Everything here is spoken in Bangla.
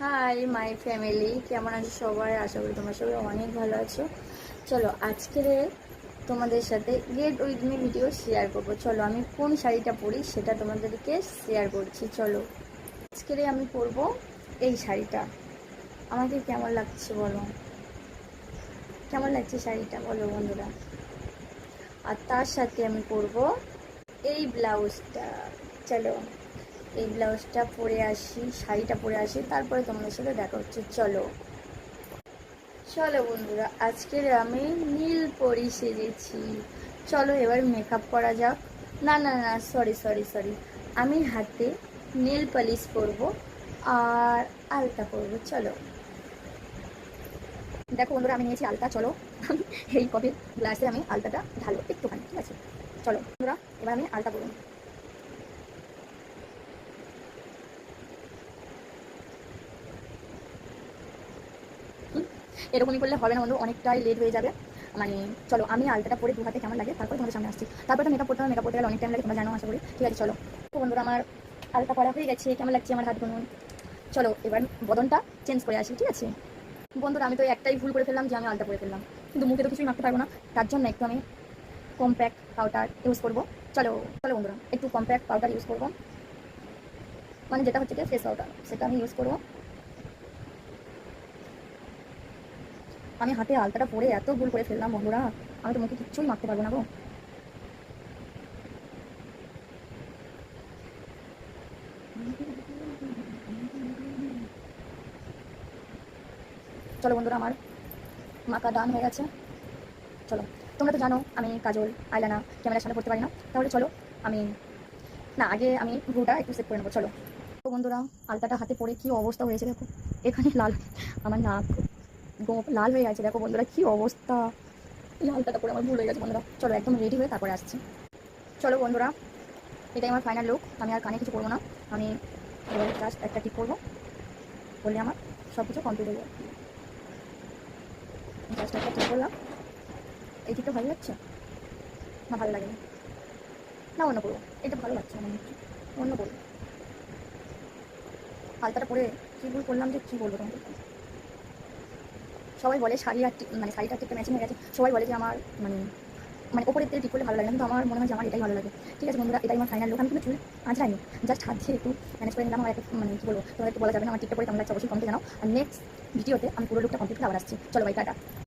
হাই মাই ফ্যামিলি, কেমন আছো সবাই? আশা করি তোমরা সবাই অনেক ভালো আছো। চলো আজকে তোমাদের সাথে get with me video share করবো। চলো আমি কোন শাড়িটা পরি সেটা তোমাদেরকে শেয়ার করছি। চলো আজকে আমি পরবো এই শাড়িটা। আমাকে কেমন লাগছে বলো, কেমন লাগছে শাড়িটা বলো বন্ধুরা। আর তার সাথে আমি পরবো এই ব্লাউজটা। চলো এই ব্লাউজটা পরে আসি, শাড়িটা পরে আসি, তারপরে তোমাদের সাথে দেখা হচ্ছে। চলো চলো বন্ধুরা, আজকের আমি নীল পরি সেজেছি। চলো এবার মেকআপ করা যাক। না না না, সরি সরি সরি, আমি হাতে নীল পলিশ করব আর আলতা করব। চলো দেখো বন্ধুরা, আমি নিয়েছি আলতা। চলো এই কফির গ্লাসে আমি আলতাটা ঢালো একটুখানি, ঠিক আছে? চলো বন্ধুরা, এবার আমি আলতা করব। এরকমই করলে হবে না বন্ধু, অনেকটাই লেট হয়ে যাবে। মানে চলো আমি আলতাটা পরে দু হাতে কেমন লাগে তারপর তোমাদের সামনে আসছি। তারপর তো মেকআপ করতে হবে, মেকআপ করতে গেলে অনেক টাইম লাগে, তোমরা জানো আশা করি। ঠিক আছে চলো। তো বন্ধুরা, আমার আলতা করা হয়ে গেছে, কেমন লাগছে আমার হাত গুনুন। চলো এবার বদনটা চেঞ্জ করে আসি, ঠিক আছে? বন্ধুরা, আমি তো একটাই ভুল করে ফেললাম যে আমি আলতা করে ফেললাম, কিন্তু মুখে তো কিছুই মাখতে পারবো না। তার জন্য একটু আমি কম্প্যাক্ট পাউডার ইউজ করবো। চলো চলো বন্ধুরা, একটু কম্প্যাক্ট পাউডার ইউজ করবো, মানে যেটা হচ্ছে কি ফেস পাউডার, সেটা আমি ইউজ করবো। আমি হাতে আলতাটা পরে এত ভুল করে ফেললাম বন্ধুরা, আমি তো মুখে কিচ্ছুই মাখতে পারবো না গো। চলো বন্ধুরা, আমার মাখা ডান হয়ে গেছে। চলো, তোমরা তো জানো আমি কাজল আইলানা ক্যামেরার সামনে করতে পারি না, তাহলে চলো আমি না আগে আমি ভ্রুটা একটু সেট করে নেবো। চলো তো বন্ধুরা, আলতাটা হাতে পরে কি অবস্থা হয়েছে দেখো, এখানে লাল, আমার নাক গোপ লাল হয়ে গেছে। দেখো বন্ধুরা কি অবস্থা, এই আলতাটা পরে আমার ভুল হয়ে গেছে বন্ধুরা। চলো একদম রেডি হয়ে তারপরে আসছি। চলো বন্ধুরা, এটাই আমার ফাইনাল লুক। আমি আর কানে কিছু করবো না, আমি এবার জাস্ট একটা টিপ করবো, বললে আমার সব কিছু কমপ্লিট হয়ে যাবে। জাস্ট একটা টিপ করলাম। এই টিপটা ভালো লাগছে না? ভালো লাগে না, অন্য করবো। এটা ভালো লাগছে না, অন্য করবো। আলতাটা পরে কী ভুল করলাম যে কী বলবো তোমাকে। সবাই বলে শাড়ি আর মানে শাড়িটার টিপটা ম্যাচিং হয়ে গেছে। সবাই বলে যে আমার মানে মানে ওপরের দিয়ে টিপ করলে ভালো লাগে না, কিন্তু আমার মনে হয় যে আমার এটাই ভালো লাগে। ঠিক আছে বন্ধুরা, এটাই আমার ফাইনাল লুক। আমি কিন্তু চুল আঁচড়াইনি, জাস্ট হাত দিয়ে একটু ম্যানেজ করে নিলাম। আমার একটু মানে কী বলবো, তোমাদের একটু বলা যাবে না আমার টিপটা পরে কেমন লাগছে, অবশ্যই কমেন্টে জানাও। আর নেক্সট ভিডিওতে আমি পুরো লুকটা কমপ্লিট করে আবার আসছি। চলো বাই, টাটা।